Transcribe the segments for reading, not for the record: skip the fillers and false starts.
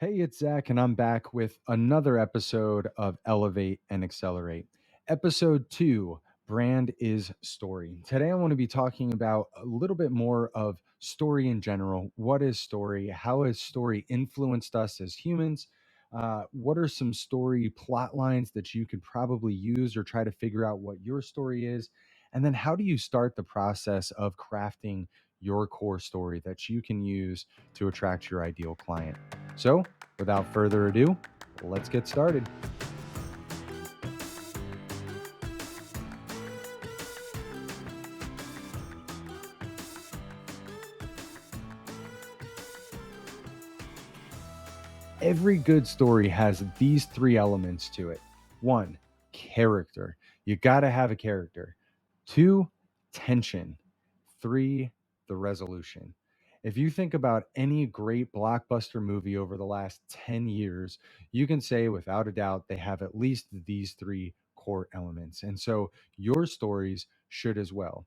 Hey, it's Zach, and I'm back with another episode of Elevate and Accelerate. Episode 2, Brand is Story. Today, I want to be talking about a little bit more of story in general. What is story? How has story influenced us as humans? What are some story plot lines that you could probably use or try to figure out what your story is? And then, how do you start the process of crafting your core story that you can use to attract your ideal client? So, without further ado, let's get started. Every good story has these three elements to it. One, character. You got to have a character. Two, tension. Three, the resolution. If you think about any great blockbuster movie over the last 10 years, you can say without a doubt they have at least these three core elements. And so your stories should as well.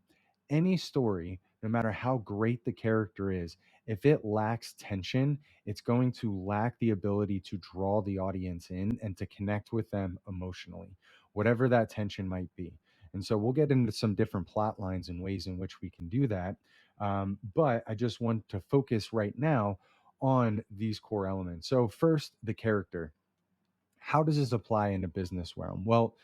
Any story, no matter how great the character is, if it lacks tension, it's going to lack the ability to draw the audience in and to connect with them emotionally, whatever that tension might be. And so we'll get into some different plot lines and ways in which we can do that. But I just want to focus right now on these core elements. So, first, the character. How does this apply in a business realm? Well,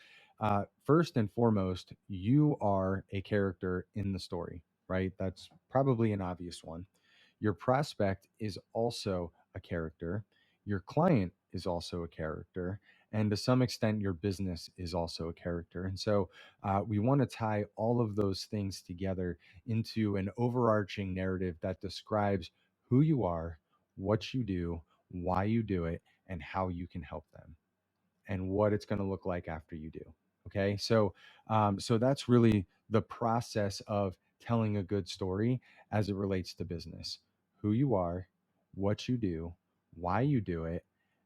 first and foremost, you are a character in the story, right? That's probably an obvious one. Your prospect is also a character. Your client is also a character. And to some extent, your business is also a character. And so we want to tie all of those things together into an overarching narrative that describes who you are, what you do, why you do it, and how you can help them and what it's going to look like after you do. Okay, so that's really the process of telling a good story as it relates to business: who you are, what you do, why you do it,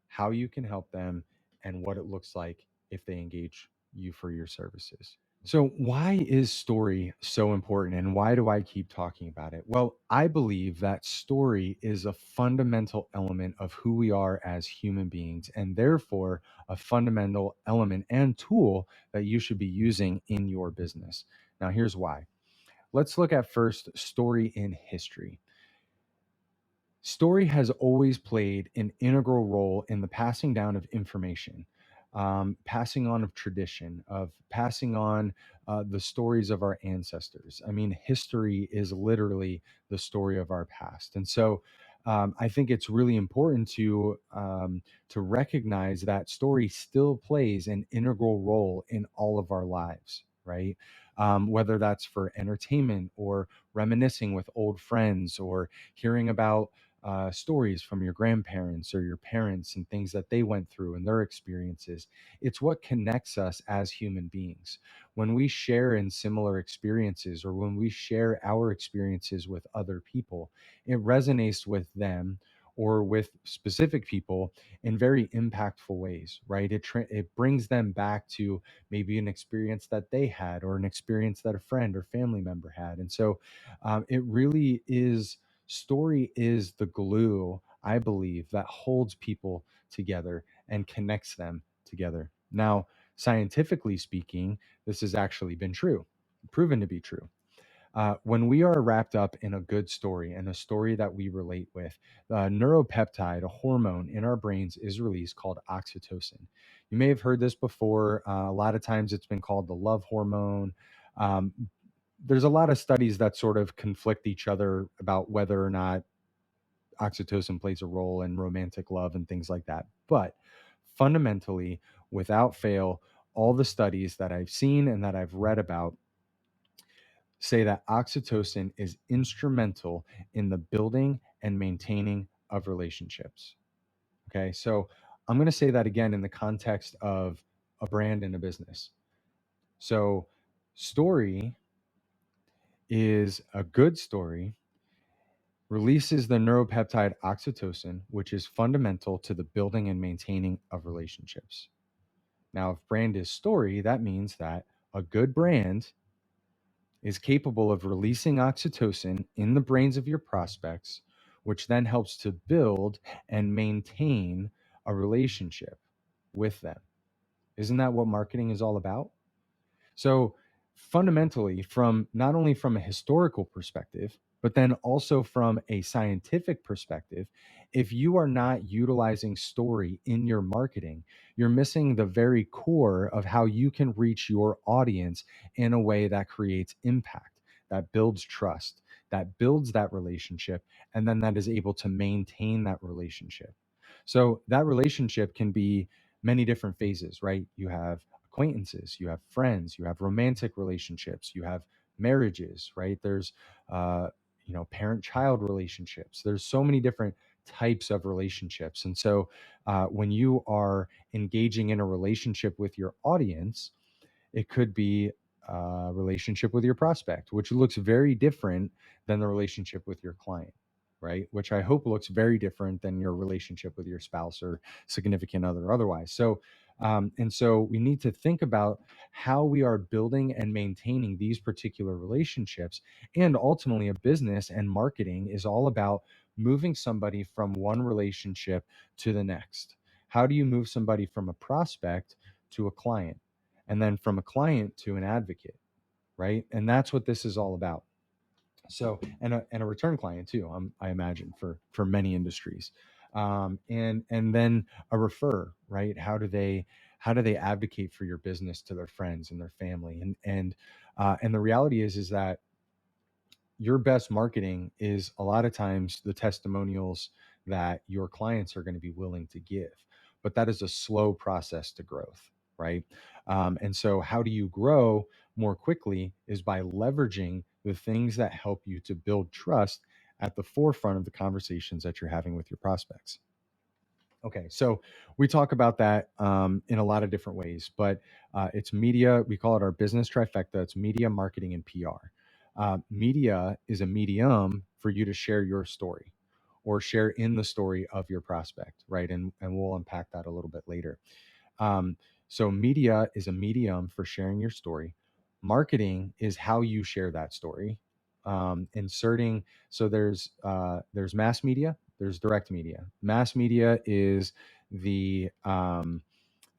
how you can help them, and what it looks like if they engage you for your services. So, why is story so important and why do I keep talking about it? Well, I believe that story is a fundamental element of who we are as human beings, and therefore a fundamental element and tool that you should be using in your business. Now, here's why. Let's look at first story in history. Story has always played an integral role in the passing down of information, passing on of tradition, of passing on the stories of our ancestors. I mean, history is literally the story of our past, and so I think it's really important to recognize that story still plays an integral role in all of our lives. Right. Whether that's for entertainment or reminiscing with old friends or hearing about stories from your grandparents or your parents and things that they went through and their experiences. It's what connects us as human beings. When we share in similar experiences or when we share our experiences with other people, it resonates with them or with specific people in very impactful ways, right? It brings them back to maybe an experience that they had or an experience that a friend or family member had. And so it really is story is the glue, I believe, that holds people together and connects them together. Now, scientifically speaking, this has actually been true, proven to be true. When we are wrapped up in a good story and a story that we relate with, a neuropeptide, a hormone in our brains, is released called oxytocin. You may have heard this before. A lot of times it's been called the love hormone. Um, there's a lot of studies that sort of conflict each other about whether or not oxytocin plays a role in romantic love and things like that. But fundamentally, without fail, all the studies that I've seen and that I've read about say that oxytocin is instrumental in the building and maintaining of relationships. Okay, so I'm going to say that again in the context of a brand and a business. So, story is a good story releases the neuropeptide oxytocin, which is fundamental to the building and maintaining of relationships. Now, if brand is story, that means that a good brand is capable of releasing oxytocin in the brains of your prospects, which then helps to build and maintain a relationship with them. Isn't that what marketing is all about? So fundamentally, from not only from a historical perspective, but then also from a scientific perspective, if you are not utilizing story in your marketing, you're missing the very core of how you can reach your audience in a way that creates impact, that builds trust, that builds that relationship, and then that is able to maintain that relationship. So that relationship can be many different phases, right? You have acquaintances, you have friends, you have romantic relationships, you have marriages, right? There's parent-child relationships. There's so many different types of relationships. And so when you are engaging in a relationship with your audience, it could be a relationship with your prospect, which looks very different than the relationship with your client, right? Which I hope looks very different than your relationship with your spouse or significant other or otherwise. So we need to think about how we are building and maintaining these particular relationships. And ultimately, a business and marketing is all about moving somebody from one relationship to the next. How do you move somebody from a prospect to a client? And then from a client to an advocate, right? And that's what this is all about. So, and a return client too, I imagine for many industries, and then a refer, right? How do they advocate for your business to their friends and their family, and the reality is that your best marketing is a lot of times the testimonials that your clients are going to be willing to give, but that is a slow process to growth, right? And so how do you grow more quickly is by leveraging the things that help you to build trust at the forefront of the conversations that you're having with your prospects. Okay, so we talk about that in a lot of different ways, but it's media. We call it our business trifecta. It's media, marketing, and PR. Media is a medium for you to share your story or share in the story of your prospect, right? And we'll unpack that a little bit later. Um, so media is a medium for sharing your story. Marketing is how you share that story. Inserting so there's mass media, there's direct media. Mass media is the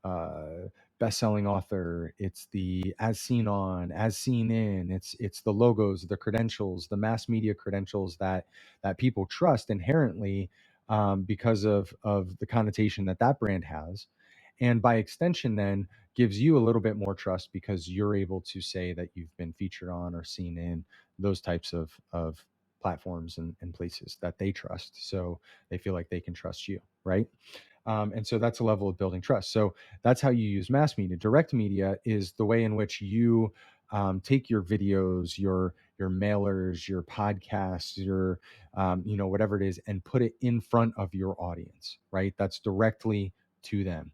uh, best-selling author. It's the as seen on, as seen in. It's the logos, the credentials, the mass media credentials that people trust inherently because of the connotation that that brand has, and by extension, then gives you a little bit more trust because you're able to say that you've been featured on or seen in those types of platforms and places that they trust. So they feel like they can trust you, right? And so that's a level of building trust. So that's how you use mass media. Direct media is the way in which you take your videos, your mailers, your podcasts, your whatever it is, and put it in front of your audience. Right? That's directly to them.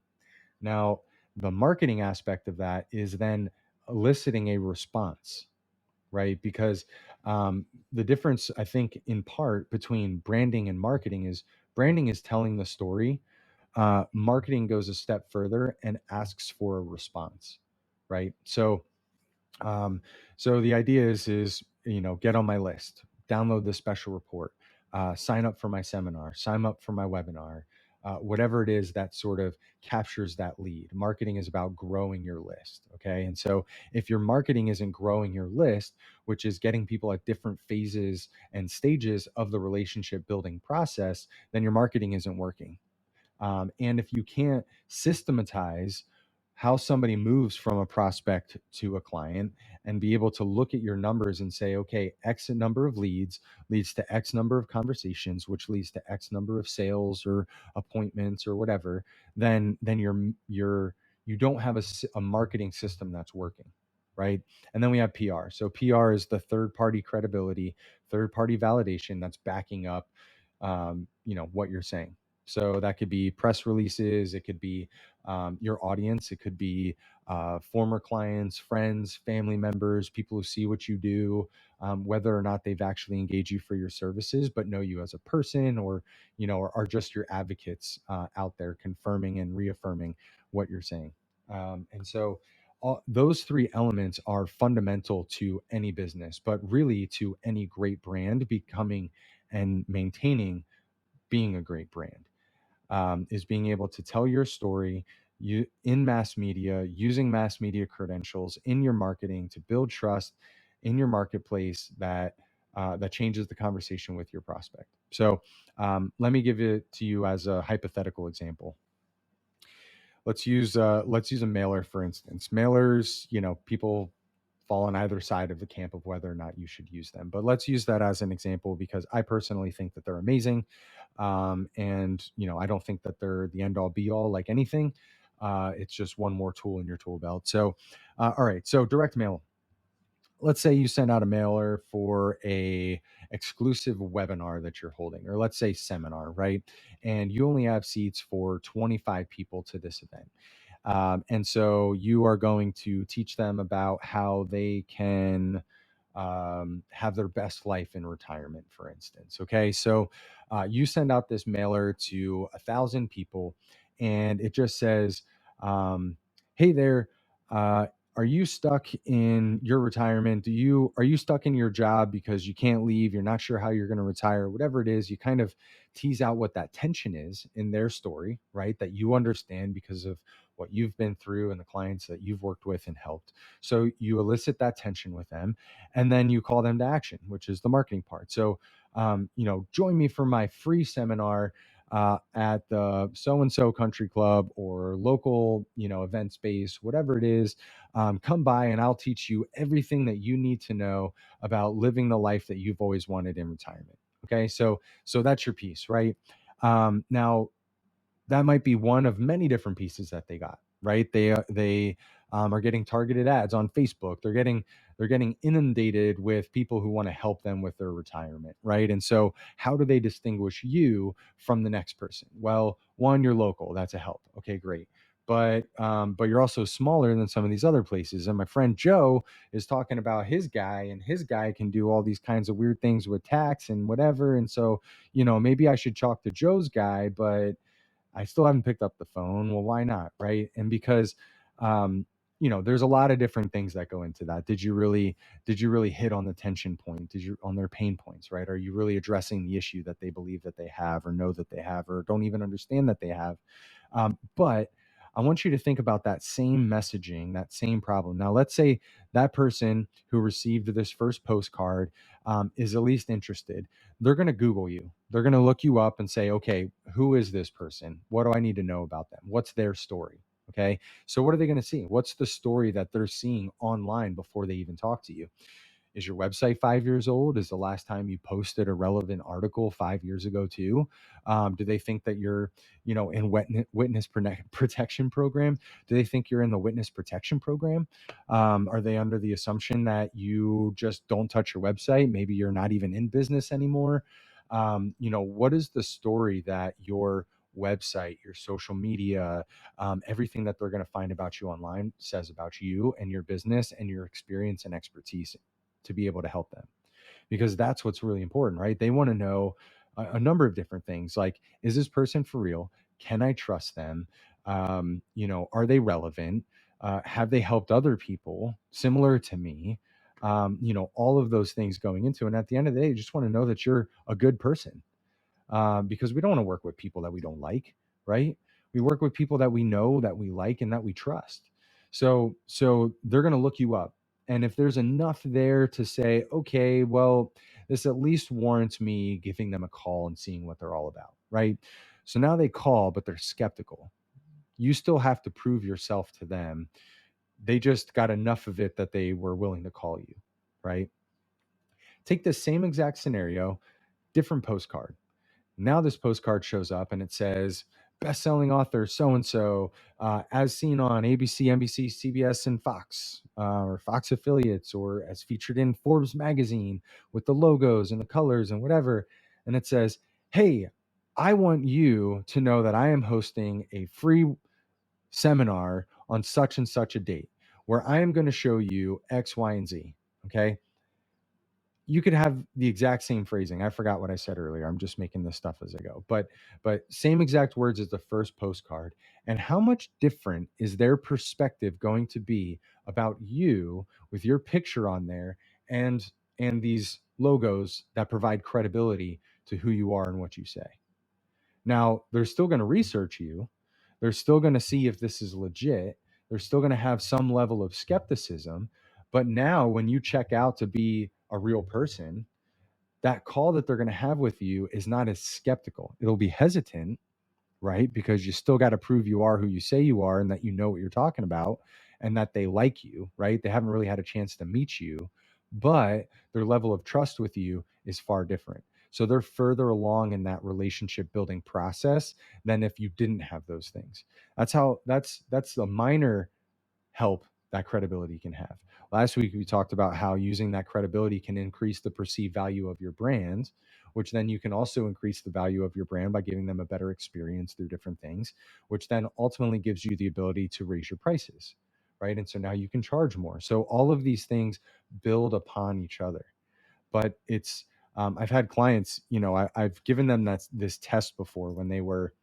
Now, the marketing aspect of that is then eliciting a response, right? Because the difference, I think, in part between branding and marketing is branding is telling the story. Marketing goes a step further and asks for a response, right? Um, so the idea is get on my list, download the special report, sign up for my seminar, sign up for my webinar, whatever it is that sort of captures that lead. Marketing is about growing your list. Okay. And so if your marketing isn't growing your list, which is getting people at different phases and stages of the relationship building process, then your marketing isn't working. And if you can't systematize how somebody moves from a prospect to a client and be able to look at your numbers and say, okay, X number of leads leads to X number of conversations, which leads to X number of sales or appointments or whatever, then you don't have a marketing system that's working. Right. And then we have PR. So PR is the third party credibility, third party validation that's backing up, what you're saying. So that could be press releases, it could be your audience, it could be former clients, friends, family members, people who see what you do, whether or not they've actually engaged you for your services, but know you as a person, or or are just your advocates out there confirming and reaffirming what you're saying. And so those three elements are fundamental to any business, but really to any great brand becoming and maintaining being a great brand, is being able to tell your story you in mass media, using mass media credentials in your marketing to build trust in your marketplace that changes the conversation with your prospect. So let me give it to you as a hypothetical example. Let's use a mailer, for instance. Mailers, people fall on either side of the camp of whether or not you should use them, but let's use that as an example because I personally think that they're amazing. And I don't think that they're the end all be all like anything. It's just one more tool in your tool belt. So all right, so direct mail. Let's say you send out a mailer for a exclusive webinar that you're holding, or let's say seminar, right? And you only have seats for 25 people to this event. And so you are going to teach them about how they can have their best life in retirement, for instance. Okay. So you send out this mailer to 1,000 people, and it just says, hey there, uh, are you stuck in your retirement? Are you stuck in your job because you can't leave? You're not sure how you're going to retire, whatever it is. You kind of tease out what that tension is in their story, right? That you understand because of what you've been through and the clients that you've worked with and helped. So you elicit that tension with them, and then you call them to action, which is the marketing part. So, join me for my free seminar at the so and so country club or local, event space, whatever it is. Come by and I'll teach you everything that you need to know about living the life that you've always wanted in retirement. Okay, so that's your piece, right? Now that might be one of many different pieces that they got, right? They are getting targeted ads on Facebook. They're getting inundated with people who want to help them with their retirement, right? And so how do they distinguish you from the next person? Well, one, you're local, that's a help. Okay, great. But you're also smaller than some of these other places. And my friend Joe is talking about his guy, and his guy can do all these kinds of weird things with tax and whatever. And so, maybe I should talk to Joe's guy, but I still haven't picked up the phone. Well, why not? Right. And because, there's a lot of different things that go into that. Did you really hit on the tension point? Did you on their pain points, right? Are you really addressing the issue that they believe that they have or know that they have or don't even understand that they have? But I want you to think about that same messaging, that same problem. Now, let's say that person who received this first postcard is at least interested. They're going to Google you. They're going to look you up and say, okay, who is this person? What do I need to know about them? What's their story? Okay. So, what are they going to see? What's the story that they're seeing online before they even talk to you? Is your website 5 years old? Is the last time you posted a relevant article 5 years ago too? Do they think that you're, in protection program? Do they think you're in the witness protection program? Are they under the assumption that you just don't touch your website? Maybe you're not even in business anymore. What is the story that your website, your social media, everything that they're going to find about you online says about you and your business and your experience and expertise to be able to help them, because that's what's really important, right? They want to know a number of different things, like, is this person for real? Can I trust them? Are they relevant? Have they helped other people similar to me? All of those things going into, and at the end of the day, you just want to know that you're a good person, because we don't want to work with people that we don't like, right? We work with people that we know, that we like, and that we trust. So they're going to look you up, and if there's enough there to say, okay, well, this at least warrants me giving them a call and seeing what they're all about, right? So now they call, but they're skeptical. You still have to prove yourself to them. They just got enough of it that they were willing to call you, right? Take the same exact scenario, different postcard. Now this postcard shows up and it says, best-selling author so and so, as seen on ABC, NBC, CBS, and Fox, or Fox affiliates, or as featured in Forbes magazine, with the logos and the colors and whatever. And it says, hey, I want you to know that I am hosting a free seminar on such and such a date where I am going to show you X, Y, and Z. Okay, you could have the exact same phrasing. I forgot what I said earlier. I'm just making this stuff as I go. But same exact words as the first postcard. And how much different is their perspective going to be about you with your picture on there and these logos that provide credibility to who you are and what you say. Now, they're still going to research you. They're still going to see if this is legit. They're still going to have some level of skepticism. But now, when you check out to be a real person, that call that they're going to have with you is not as skeptical. It'll be hesitant, right? Because you still got to prove you are who you say you are and that you know what you're talking about and that they like you, right? They haven't really had a chance to meet you, but their level of trust with you is far different. So they're further along in that relationship building process than if you didn't have those things. That's a minor help that credibility can have. Last week, we talked about how using that credibility can increase the perceived value of your brand, which then you can also increase the value of your brand by giving them a better experience through different things, which then ultimately gives you the ability to raise your prices, right? And so now you can charge more. So all of these things build upon each other. But I've had clients, I've given them this test before when they were,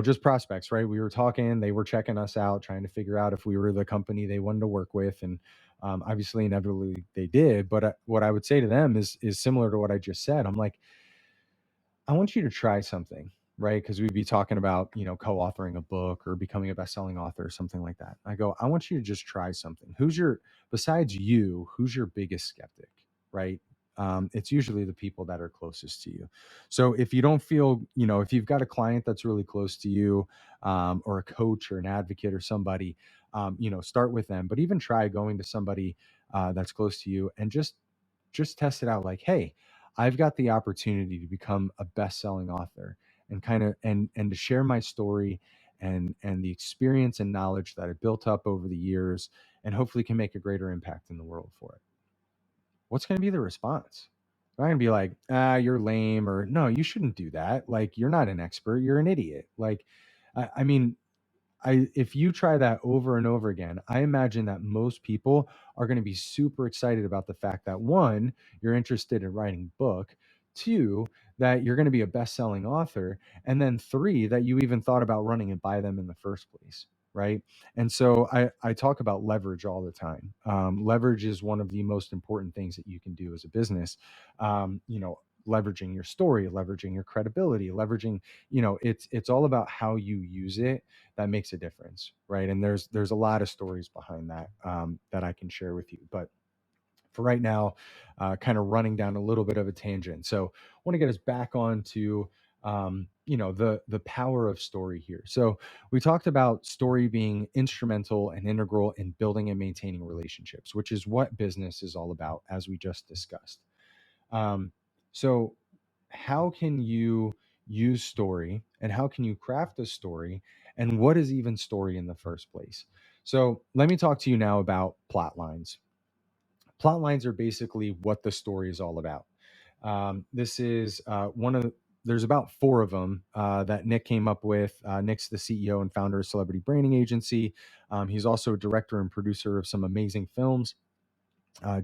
just prospects, right? We were talking, they were checking us out, trying to figure out if we were the company they wanted to work with. And obviously, inevitably, they did. But what I would say to them is similar to what I just said. I'm like, I want you to try something, right? Because we'd be talking about, co-authoring a book or becoming a best-selling author or something like that. I go, I want you to just try something. Besides you, who's your biggest skeptic, right? It's usually the people that are closest to you. So if you don't feel, if you've got a client that's really close to you, or a coach or an advocate or somebody, start with them. But even try going to somebody that's close to you and just test it out. Like, hey, I've got the opportunity to become a best-selling author and kind of and to share my story and the experience and knowledge that I built up over the years and hopefully can make a greater impact in the world for it. What's going to be the response? They're not going to be like, you're lame, or no, you shouldn't do that. Like, you're not an expert, you're an idiot. Like, I mean, if you try that over and over again, I imagine that most people are going to be super excited about the fact that one, you're interested in writing a book, two, that you're going to be a best-selling author, and then three, that you even thought about running it by them in the first place. Right. And so I talk about leverage all the time. Leverage is one of the most important things that you can do as a business. Leveraging your story, leveraging your credibility, leveraging, it's all about how you use it that makes a difference, right? And there's a lot of stories behind that that I can share with you. But for right now, kind of running down a little bit of a tangent. So I want to get us back on to the power of story here. So we talked about story being instrumental and integral in building and maintaining relationships, which is what business is all about, as we just discussed. Um, so, how can you use story and how can you craft a story? And what is even story in the first place? So, let me talk to you now about plot lines. Plot lines are basically what the story is all about. This is one of there's about four of them that Nick came up with. Nick's the CEO and founder of Celebrity Branding Agency. He's also a director and producer of some amazing films.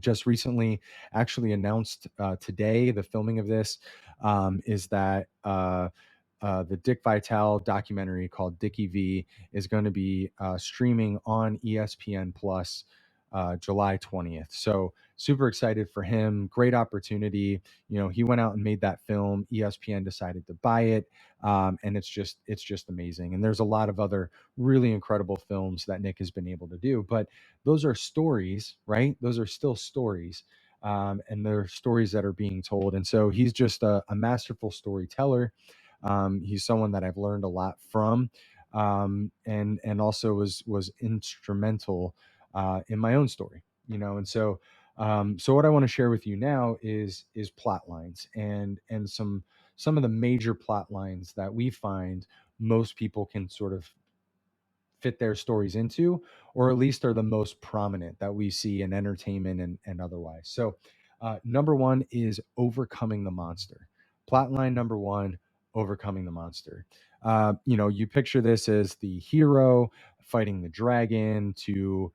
Just recently actually announced today, the filming of this is that the Dick Vitale documentary called Dickie V is going to be streaming on ESPN Plus July 20th. So super excited for him. Great opportunity. He went out and made that film. ESPN decided to buy it, and it's just amazing. And there's a lot of other really incredible films that Nick has been able to do, but those are stories, right? Those are still stories. And they're stories that are being told. And so he's just a masterful storyteller. He's someone that I've learned a lot from, and also was instrumental in my own story. And so what I want to share with you now is plot lines and some of the major plot lines that we find most people can sort of fit their stories into, or at least are the most prominent that we see in entertainment and otherwise. So, number one is overcoming the monster. Plotline number one, overcoming the monster. You picture this as the hero fighting the dragon to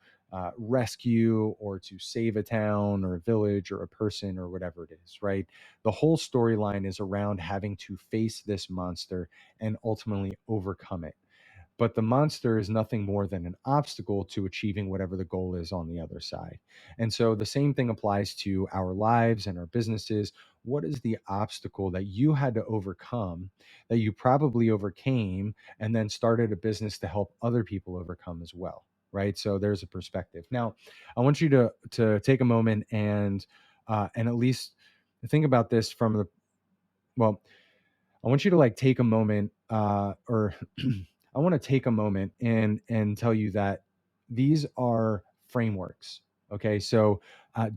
rescue or to save a town or a village or a person or whatever it is, right? The whole storyline is around having to face this monster and ultimately overcome it. but the monster is nothing more than an obstacle to achieving whatever the goal is on the other side. And so the same thing applies to our lives and our businesses. What is the obstacle that you had to overcome, that you probably overcame and then started a business to help other people overcome as well? Right. So there's a perspective. Now, I want you to take a moment and at least think about this from the, well, I want you to like take a moment, or I want to take a moment and tell you that these are frameworks. Okay, so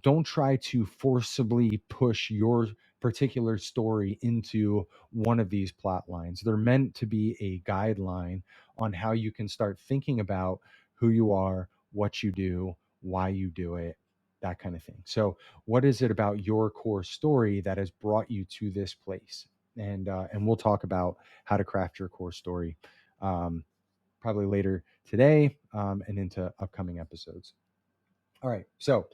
don't try to forcibly push your particular story into one of these plot lines. They're meant to be a guideline on how you can start thinking about who you are, what you do, why you do it, that kind of thing. So, what is it about your core story that has brought you to this place? And we'll talk about how to craft your core story, um, probably later today, and into upcoming episodes. All right. So,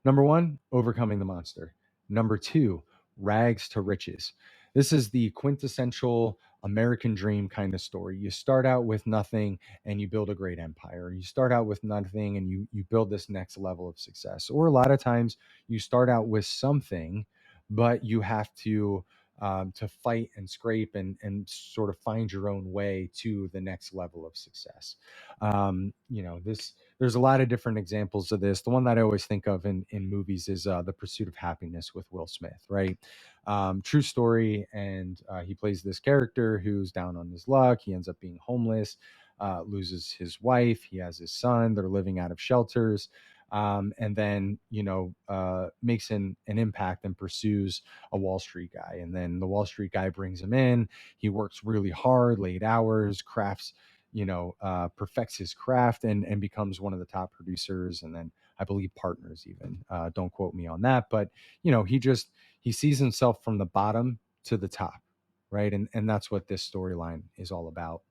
number one, overcoming the monster. Number two, rags to riches. This is the quintessential American dream kind of story. You start out with nothing and you build a great empire. You start out with nothing and you build this next level of success. Or a lot of times you start out with something, but you have to fight and scrape and sort of find your own way to the next level of success. This there's a lot of different examples of this. The one that I always think of in movies is The Pursuit of Happiness with Will Smith, right? True story. And he plays this character who's down on his luck. He ends up being homeless, loses his wife. He has his son. They're living out of shelters. And then, makes an impact and pursues a Wall Street guy. And then the Wall Street guy brings him in. He works really hard, late hours, crafts, perfects his craft and becomes one of the top producers, and then I believe partners even. Don't quote me on that, but he sees himself from the bottom to the top, right? And that's what this storyline is all about.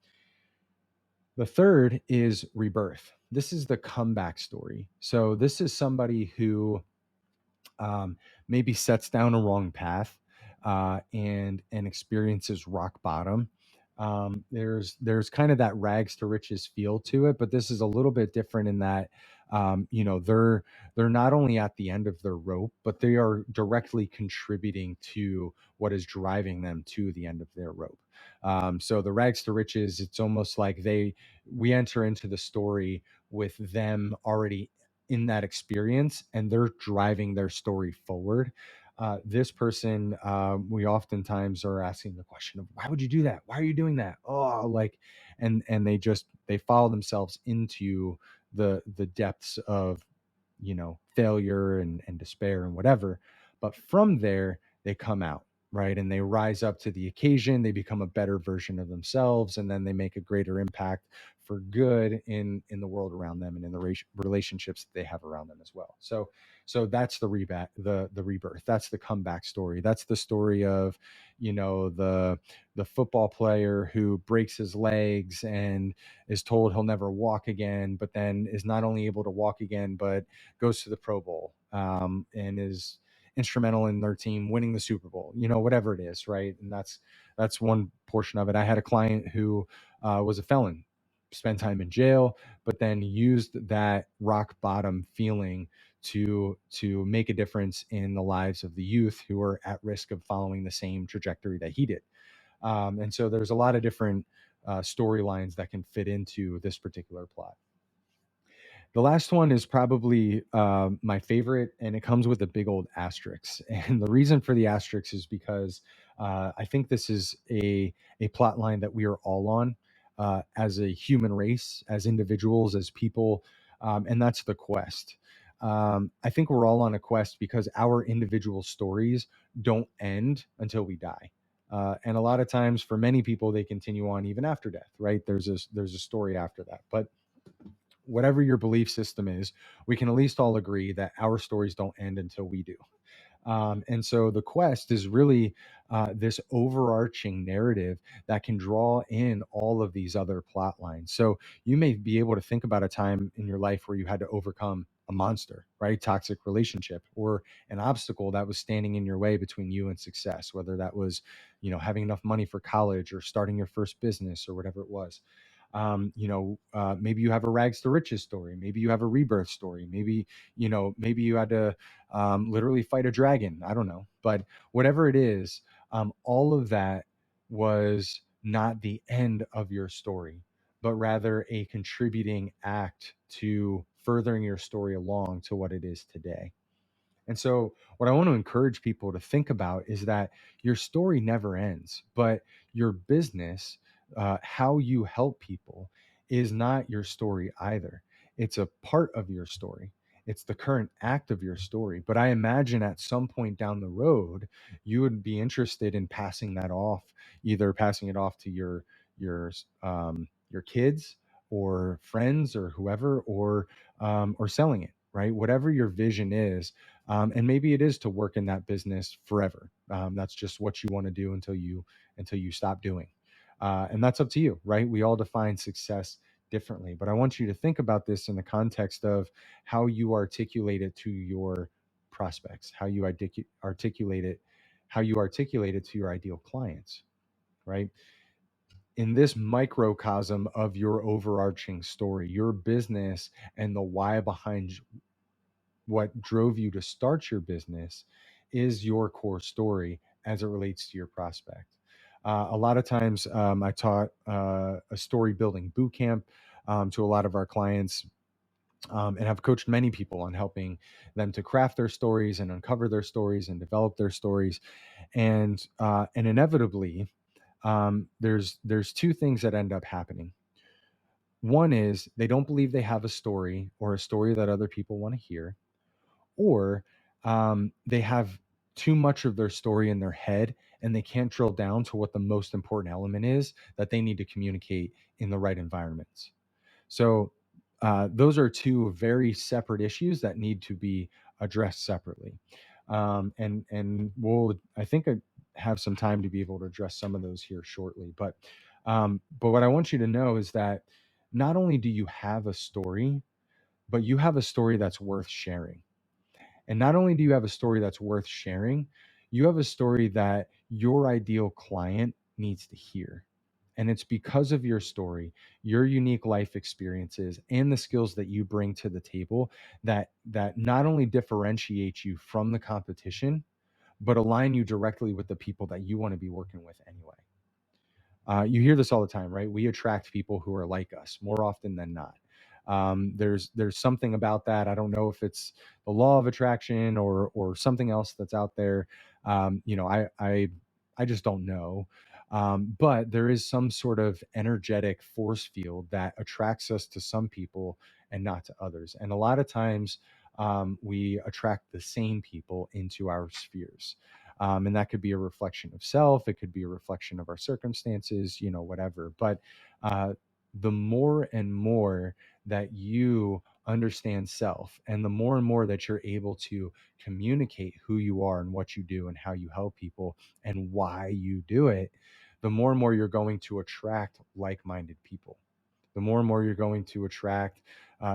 The third is rebirth. This is the comeback story. So this is somebody who um, maybe sets down a wrong path and experiences rock bottom. There's kind of that rags to riches feel to it, but this is a little bit different in that they're not only at the end of their rope, but they are directly contributing to what is driving them to the end of their rope. So the rags to riches, it's almost like we enter into the story with them already in that experience and they're driving their story forward. This person, we oftentimes are asking the question of why would you do that? Why are you doing that? Oh, like, and they follow themselves into the depths of failure and despair and whatever. But from there they come out, right, and they rise up to the occasion. They become a better version of themselves, and then they make a greater impact for good in the world around them and in the relationships that they have around them as well. So that's the rebirth. That's the comeback story. That's the story of the football player who breaks his legs and is told he'll never walk again, but then is not only able to walk again but goes to the Pro Bowl, and is instrumental in their team winning the Super Bowl, whatever it is, right? And that's one portion of it. I had a client who was a felon, spent time in jail, but then used that rock bottom feeling to make a difference in the lives of the youth who are at risk of following the same trajectory that he did. And so there's a lot of different storylines that can fit into this particular plot. The last one is probably my favorite, and it comes with a big old asterisk. And the reason for the asterisk is because I think this is a plot line that we are all on as a human race, as individuals, as people, and that's the quest. I think we're all on a quest because our individual stories don't end until we die. And a lot of times, for many people, they continue on even after death. Right? There's a story after that, but whatever your belief system is, we can at least all agree that our stories don't end until we do. And so the quest is really this overarching narrative that can draw in all of these other plot lines. So you may be able to think about a time in your life where you had to overcome a monster, right? Toxic relationship or an obstacle that was standing in your way between you and success, whether that was, having enough money for college or starting your first business or whatever it was. Maybe you have a rags to riches story. Maybe you have a rebirth story. Maybe you had to literally fight a dragon. I don't know. But whatever it is, all of that was not the end of your story, but rather a contributing act to furthering your story along to what it is today. And so, what I want to encourage people to think about is that your story never ends, but your business, how you help people, is not your story either. It's a part of your story. It's the current act of your story. But I imagine at some point down the road, you would be interested in passing that off, either passing it off to your kids or friends or whoever, or selling it. Right, whatever your vision is, and maybe it is to work in that business forever. That's just what you want to do until you stop doing, and that's up to you, right? We all define success differently, but I want you to think about this in the context of how you articulate it to your prospects, how you articulate it to your ideal clients, right? In this microcosm of your overarching story, your business and the why behind what drove you to start your business is your core story as it relates to your prospect. A lot of times, I taught a story building boot camp to a lot of our clients, and have coached many people on helping them to craft their stories and uncover their stories and develop their stories. And inevitably, there's two things that end up happening. One is they don't believe they have a story or a story that other people want to hear, or they have too much of their story in their head and they can't drill down to what the most important element is that they need to communicate in the right environments. So those are two very separate issues that need to be addressed separately. And we'll, I think, have some time to be able to address some of those here shortly. But what I want you to know is that not only do you have a story, but you have a story that's worth sharing. And not only do you have a story that's worth sharing, you have a story that your ideal client needs to hear. And it's because of your story, your unique life experiences, and the skills that you bring to the table that not only differentiate you from the competition, but align you directly with the people that you want to be working with anyway. You hear this all the time, right? We attract people who are like us more often than not. There's something about that. I don't know if it's the law of attraction or something else that's out there. I just don't know. But there is some sort of energetic force field that attracts us to some people and not to others. And a lot of times, we attract the same people into our spheres. And that could be a reflection of self. It could be a reflection of our circumstances, whatever. But the more and more that you understand self, and the more and more that you're able to communicate who you are and what you do and how you help people and why you do it, the more and more you're going to attract like-minded people. The more and more you're going to attract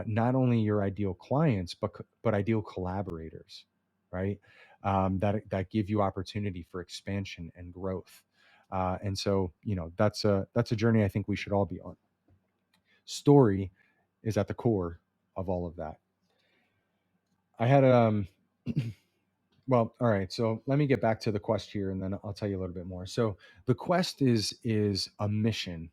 not only your ideal clients, but ideal collaborators, right? That give you opportunity for expansion and growth. And so, that's a journey I think we should all be on. Story is at the core of all of that. I had well, all right. So let me get back to the quest here, and then I'll tell you a little bit more. So the quest is a mission.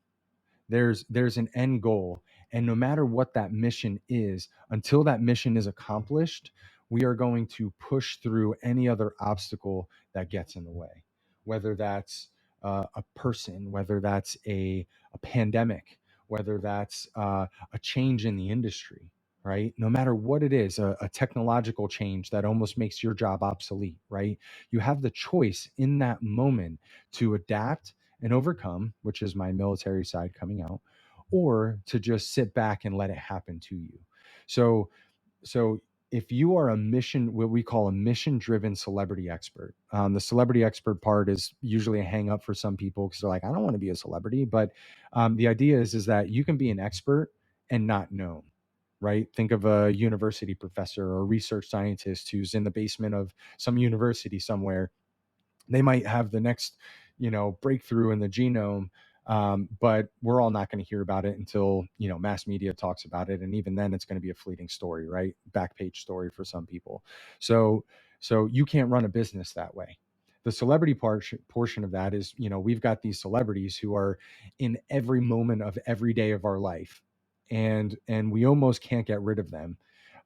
There's an end goal, and no matter what that mission is, until that mission is accomplished, we are going to push through any other obstacle that gets in the way, whether that's a person, whether that's a pandemic, whether that's a change in the industry, right? No matter what it is, a technological change that almost makes your job obsolete, right? You have the choice in that moment to adapt and overcome, which is my military side coming out, or to just sit back and let it happen to you. So, so if you are a mission, what we call a mission driven celebrity expert, the celebrity expert part is usually a hang up for some people because they're like, I don't want to be a celebrity. But the idea is that you can be an expert and not known, right? Think of a university professor or a research scientist who's in the basement of some university somewhere. They might have the next breakthrough in the genome, But we're all not going to hear about it until, mass media talks about it, and even then it's going to be a fleeting story, right? Back page story for some people. So so you can't run a business that way. The celebrity portion of that is, we've got these celebrities who are in every moment of every day of our life, and we almost can't get rid of them.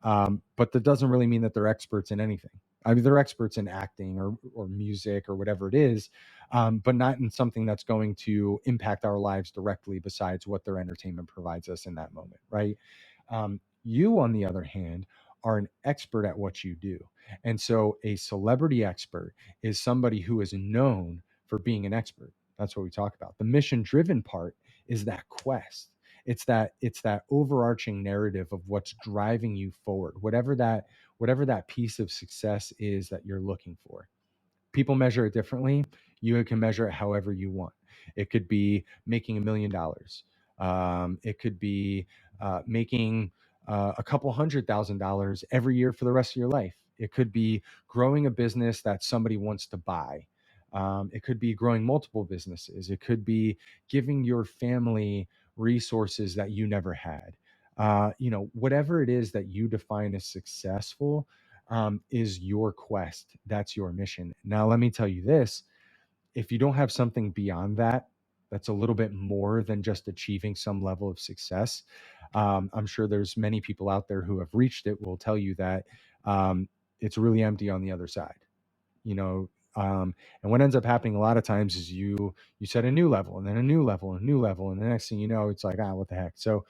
But that doesn't really mean that they're experts in anything. I mean, they're experts in acting or music or whatever it is, but not in something that's going to impact our lives directly besides what their entertainment provides us in that moment, right? You, on the other hand, are an expert at what you do. And so a celebrity expert is somebody who is known for being an expert. That's what we talk about. The mission driven part is that quest. It's that overarching narrative of what's driving you forward, whatever that piece of success is that you're looking for. People measure it differently. You can measure it however you want. It could be making $1 million. It could be making a couple $100,000 every year for the rest of your life. It could be growing a business that somebody wants to buy. It could be growing multiple businesses. It could be giving your family resources that you never had. Whatever it is that you define as successful, is your quest. That's your mission. Now, let me tell you this: if you don't have something beyond that, that's a little bit more than just achieving some level of success. I'm sure there's many people out there who have reached it will tell you that it's really empty on the other side. you know and what ends up happening a lot of times is you set a new level, and then a new level, and a new level, and the next thing you know, it's like, what the heck. So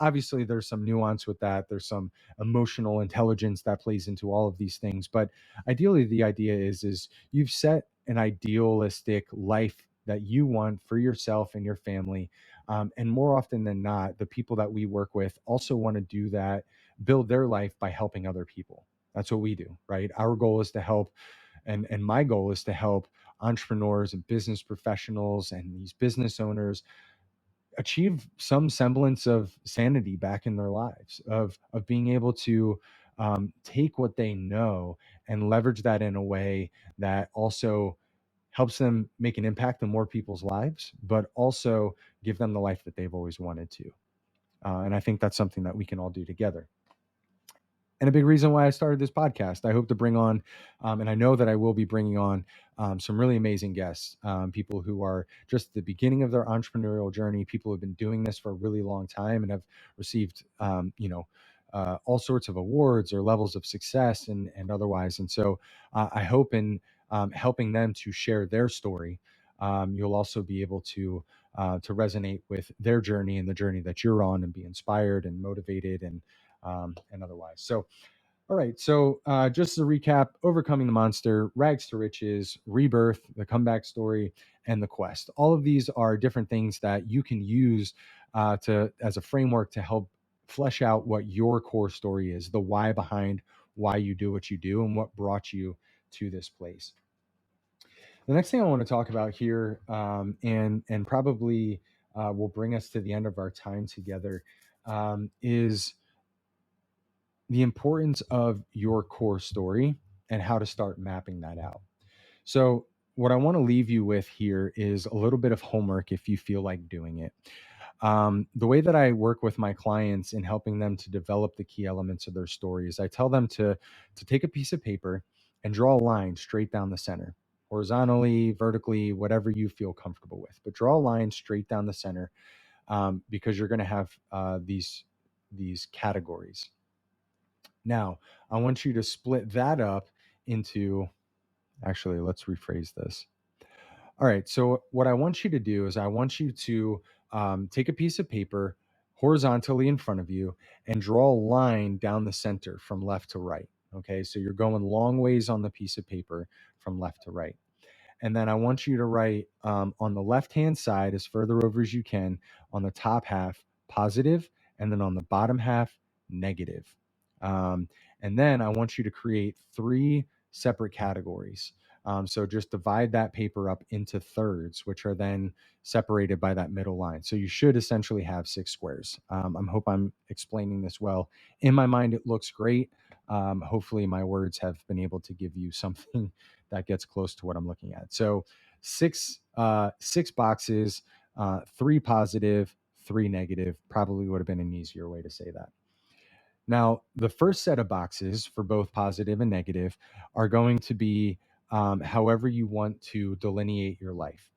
obviously there's some nuance with that. There's some emotional intelligence that plays into all of these things, but ideally the idea is you've set an idealistic life that you want for yourself and your family. And more often than not, the people that we work with also want to do that, build their life by helping other people. That's what we do, right? Our goal is to help, and my goal is to help entrepreneurs and business professionals and these business owners achieve some semblance of sanity back in their lives, of being able to take what they know and leverage that in a way that also helps them make an impact on more people's lives, but also give them the life that they've always wanted to. And I think that's something that we can all do together, and a big reason why I started this podcast. I hope to bring on, and I know that I will be bringing on some really amazing guests, people who are just at the beginning of their entrepreneurial journey, people who have been doing this for a really long time and have received, all sorts of awards or levels of success and otherwise. And so I hope in helping them to share their story, you'll also be able to resonate with their journey and the journey that you're on, and be inspired and motivated and otherwise. So, all right. So, just as a recap: overcoming the monster, rags to riches, rebirth, the comeback story, and the quest. All of these are different things that you can use to as a framework to help flesh out what your core story is, the why behind why you do what you do, and what brought you to this place. The next thing I want to talk about here, and probably will bring us to the end of our time together, is the importance of your core story and how to start mapping that out. So, what I want to leave you with here is a little bit of homework if you feel like doing it. The way that I work with my clients in helping them to develop the key elements of their story is I tell them to take a piece of paper and draw a line straight down the center, horizontally, vertically, whatever you feel comfortable with. But draw a line straight down the center, because you're going to have these categories. Now, I want you to split that up into, actually, let's rephrase this. All right. So, what I want you to do is I want you to take a piece of paper horizontally in front of you and draw a line down the center from left to right. Okay. So, you're going long ways on the piece of paper from left to right. And then I want you to write, on the left hand side, as further over as you can, on the top half, positive, and then on the bottom half, negative. Um, and then I want you to create three separate categories. So just divide that paper up into thirds, which are then separated by that middle line. So you should essentially have 6 squares. I hope I'm explaining this well. In my mind, it looks great. Hopefully, my words have been able to give you something that gets close to what I'm looking at. So six boxes, three positive, three negative. Probably would have been an easier way to say that. Now, the first set of boxes for both positive and negative are going to be however you want to delineate your life.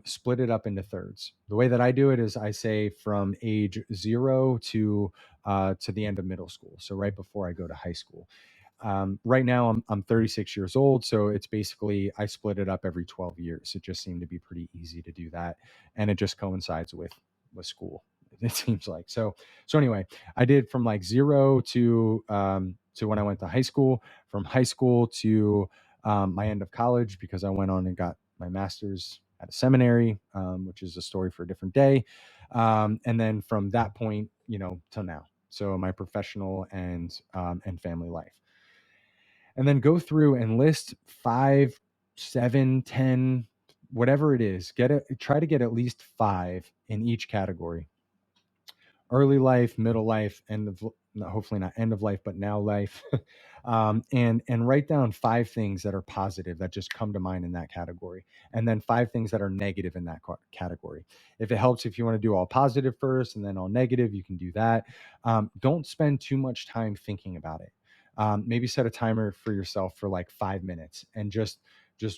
Split it up into thirds. The way that I do it is I say from age 0 to the end of middle school. So right before I go to high school. Right now, I'm 36 years old, so it's basically I split it up every 12 years. It just seemed to be pretty easy to do that, and it just coincides with school. It seems like so. Anyway, I did from like 0 to when I went to high school, from high school to my end of college because I went on and got my master's at a seminary, which is a story for a different day, and then from that point, till now. So my professional and family life, and then go through and list 5, 7, 10, whatever it is. Try to get at least 5 in each category: early life, middle life, end of, no, hopefully not end of life, but now life. And write down 5 things that are positive that just come to mind in that category, and then 5 things that are negative in that category. If it helps, if you want to do all positive first and then all negative, you can do that. Don't spend too much time thinking about it. Maybe set a timer for yourself for like 5 minutes and just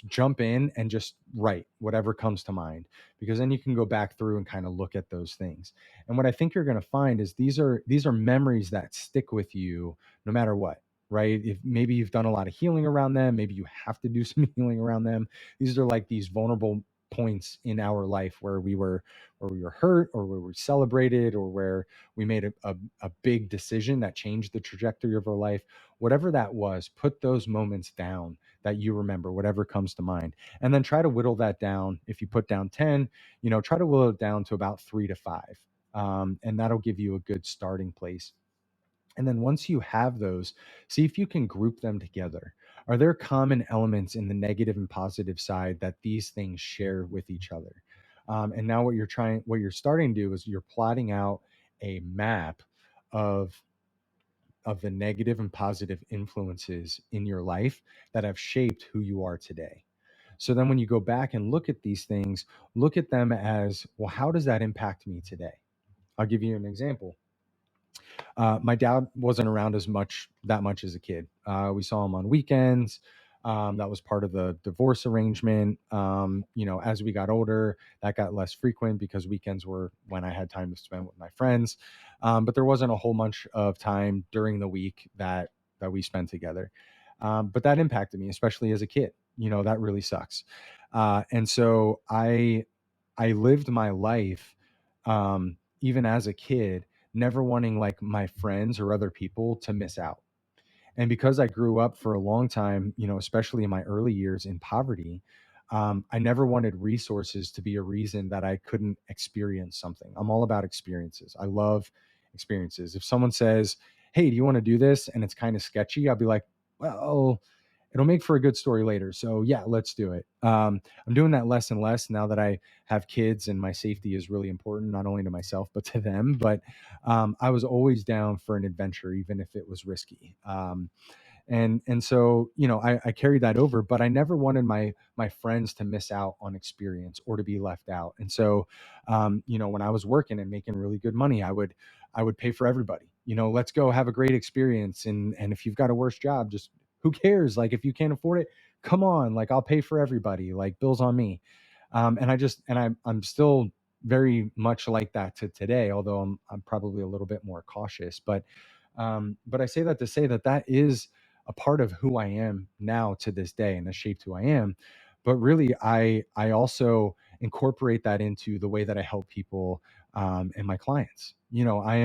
jump in and just write whatever comes to mind, because then you can go back through and kind of look at those things. And what I think you're going to find is these are memories that stick with you no matter what, right? If maybe you've done a lot of healing around them, maybe you have to do some healing around them. These are like these vulnerable points in our life where we were hurt, or where we celebrated, or where we made a big decision that changed the trajectory of our life. Whatever that was, put those moments down that you remember, whatever comes to mind, and then try to whittle that down. If you put down 10, try to whittle it down to about 3 to 5, and that'll give you a good starting place. And then once you have those, see if you can group them together. Are there common elements in the negative and positive side that these things share with each other? And now what you're starting to do is you're plotting out a map of the negative and positive influences in your life that have shaped who you are today. So then when you go back and look at these things, look at them as, well, how does that impact me today? I'll give you an example. My dad wasn't around that much as a kid. We saw him on weekends. That was part of the divorce arrangement. As we got older, that got less frequent because weekends were when I had time to spend with my friends. But there wasn't a whole bunch of time during the week that we spent together. But that impacted me, especially as a kid. That really sucks. And so I lived my life, even as a kid, never wanting like my friends or other people to miss out. And because I grew up for a long time, especially in my early years in poverty, I never wanted resources to be a reason that I couldn't experience something. I'm all about experiences. I love experiences. If someone says, "Hey, do you want to do this?" and it's kind of sketchy, I'll be like, "Well, it'll make for a good story later. So yeah, let's do it." I'm doing that less and less now that I have kids, and my safety is really important, not only to myself, but to them. But I was always down for an adventure, even if it was risky. And so I carried that over, but I never wanted my friends to miss out on experience or to be left out. And so when I was working and making really good money, I would pay for everybody. Let's go have a great experience. And if you've got a worse job, just who cares? Like, if you can't afford it, come on, like, I'll pay for everybody, like, bills on me. I'm still very much like that to today, although I'm probably a little bit more cautious. But I say that to say that that is a part of who I am now to this day, and has shaped who I am. But really, I also incorporate that into the way that I help people, and my clients. I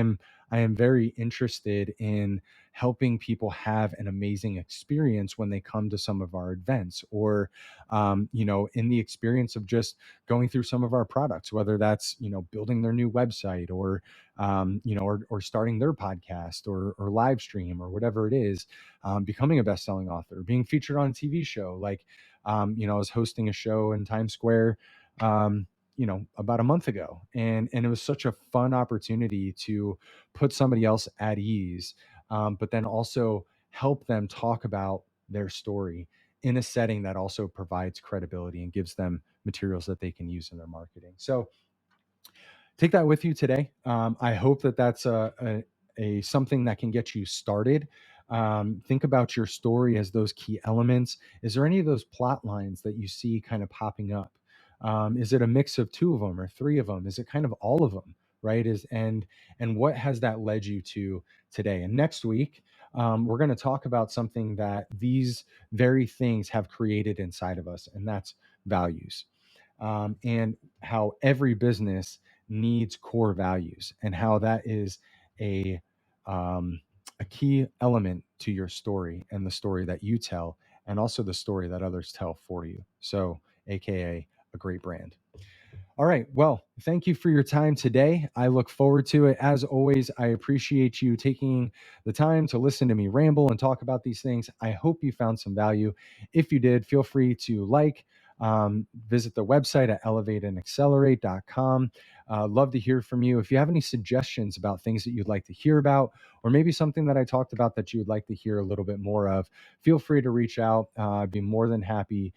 am very interested in helping people have an amazing experience when they come to some of our events, or in the experience of just going through some of our products, whether that's building their new website, or starting their podcast, or live stream, or whatever it is, becoming a best-selling author, being featured on a TV show. Like, I was hosting a show in Times Square, about a month ago, and it was such a fun opportunity to put somebody else at ease, but then also help them talk about their story in a setting that also provides credibility and gives them materials that they can use in their marketing. So take that with you today. I hope that that's a something that can get you started. Think about your story as those key elements. Is there any of those plot lines that you see kind of popping up? Is it a mix of two of them or three of them? Is it kind of all of them? Right? And what has that led you to today? And next week, we're going to talk about something that these very things have created inside of us, and that's values. And how every business needs core values, and how that is a um, a key element to your story and the story that you tell, and also the story that others tell for you. So, AKA a great brand. All right. Well, thank you for your time today. I look forward to it. As always, I appreciate you taking the time to listen to me ramble and talk about these things. I hope you found some value. If you did, feel free to visit the website at elevateandaccelerate.com. Love to hear from you. If you have any suggestions about things that you'd like to hear about, or maybe something that I talked about that you would like to hear a little bit more of, feel free to reach out. I'd be more than happy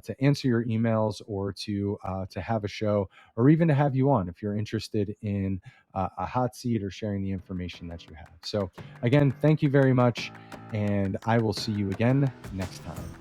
to answer your emails, or to have a show, or even to have you on if you're interested in a hot seat or sharing the information that you have. So again, thank you very much, and I will see you again next time.